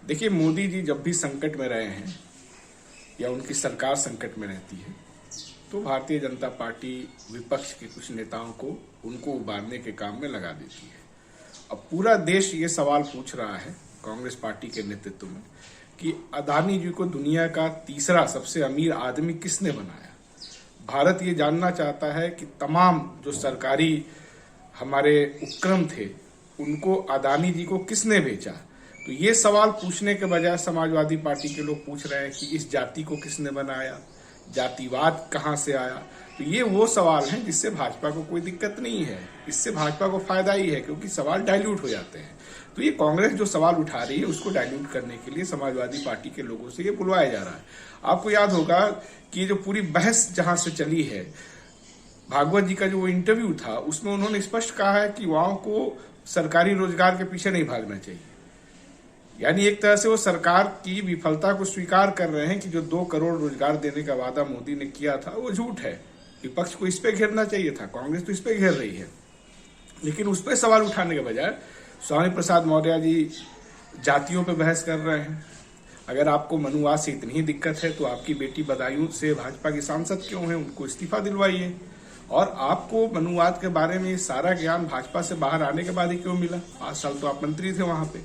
देखिए, मोदी जी जब भी संकट में रहे हैं या उनकी सरकार संकट में रहती है तो भारतीय जनता पार्टी विपक्ष के कुछ नेताओं को उनको उबारने के काम में लगा देती है। अब पूरा देश ये सवाल पूछ रहा है कांग्रेस पार्टी के नेतृत्व में कि अदानी जी को दुनिया का तीसरा सबसे अमीर आदमी किसने बनाया। भारत ये जानना चाहता है कि तमाम जो सरकारी हमारे उपक्रम थे उनको अदानी जी को किसने बेचा। तो ये सवाल पूछने के बजाय समाजवादी पार्टी के लोग पूछ रहे हैं कि इस जाति को किसने बनाया, जातिवाद कहां से आया। तो ये वो सवाल हैं जिससे भाजपा को कोई दिक्कत नहीं है, इससे भाजपा को फायदा ही है क्योंकि सवाल डाइल्यूट हो जाते हैं। तो ये कांग्रेस जो सवाल उठा रही है उसको डाइल्यूट करने के लिए समाजवादी पार्टी के लोगों से ये बुलवाया जा रहा है। आपको याद होगा कि ये जो पूरी बहस जहां से चली है, भागवत जी का जो इंटरव्यू था उसमें उन्होंने स्पष्ट कहा है कि युवाओं को सरकारी रोजगार के पीछे नहीं भागना चाहिए। यानी एक तरह से वो सरकार की विफलता को स्वीकार कर रहे हैं कि जो 2 करोड़ रोजगार देने का वादा मोदी ने किया था वो झूठ है। विपक्ष को इस पे घेरना चाहिए था, कांग्रेस तो इस पे घेर रही है। लेकिन उस पर सवाल उठाने के बजाय स्वामी प्रसाद मौर्य जी जातियों पे बहस कर रहे हैं। अगर आपको मनुवाद से इतनी ही दिक्कत है तो आपकी बेटी बदायूं से भाजपा की सांसद क्यों है, उनको इस्तीफा दिलवाइए। और आपको मनुवाद के बारे में सारा ज्ञान भाजपा से बाहर आने के बाद ही क्यों मिला? 5 साल तो आप मंत्री थे वहां पे।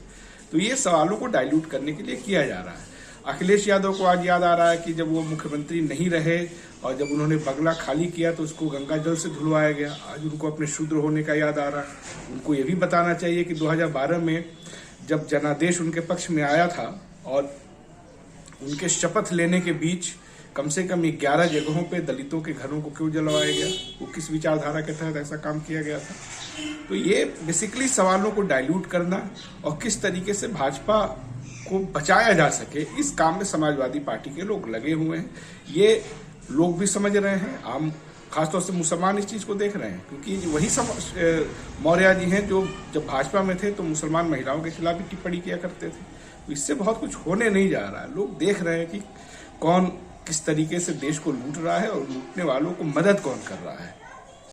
तो ये सवालों को डाइल्यूट करने के लिए किया जा रहा है। अखिलेश यादव को आज याद आ रहा है कि जब वो मुख्यमंत्री नहीं रहे और जब उन्होंने बगला खाली किया तो उसको गंगा जल से धुलवाया गया। आज उनको अपने शूद्र होने का याद आ रहा है। उनको ये भी बताना चाहिए कि 2012 में जब जनादेश उनके पक्ष में आया था और उनके शपथ लेने के बीच कम से कम 11 जगहों पे दलितों के घरों को क्यों जलवाया गया, वो किस विचारधारा के तहत ऐसा काम किया गया था। तो ये बेसिकली सवालों को डाइल्यूट करना और किस तरीके से भाजपा को बचाया जा सके, इस काम में समाजवादी पार्टी के लोग लगे हुए हैं। ये लोग भी समझ रहे हैं, आम खासतौर से मुसलमान इस चीज को देख रहे हैं क्योंकि वही मौर्य जी हैं जो जब भाजपा में थे तो मुसलमान महिलाओं के खिलाफ भी टिप्पणी किया करते थे। तो इससे बहुत कुछ होने नहीं जा रहा है। लोग देख रहे हैं कि कौन किस तरीके से देश को लूट रहा है और लूटने वालों को मदद कौन कर रहा है।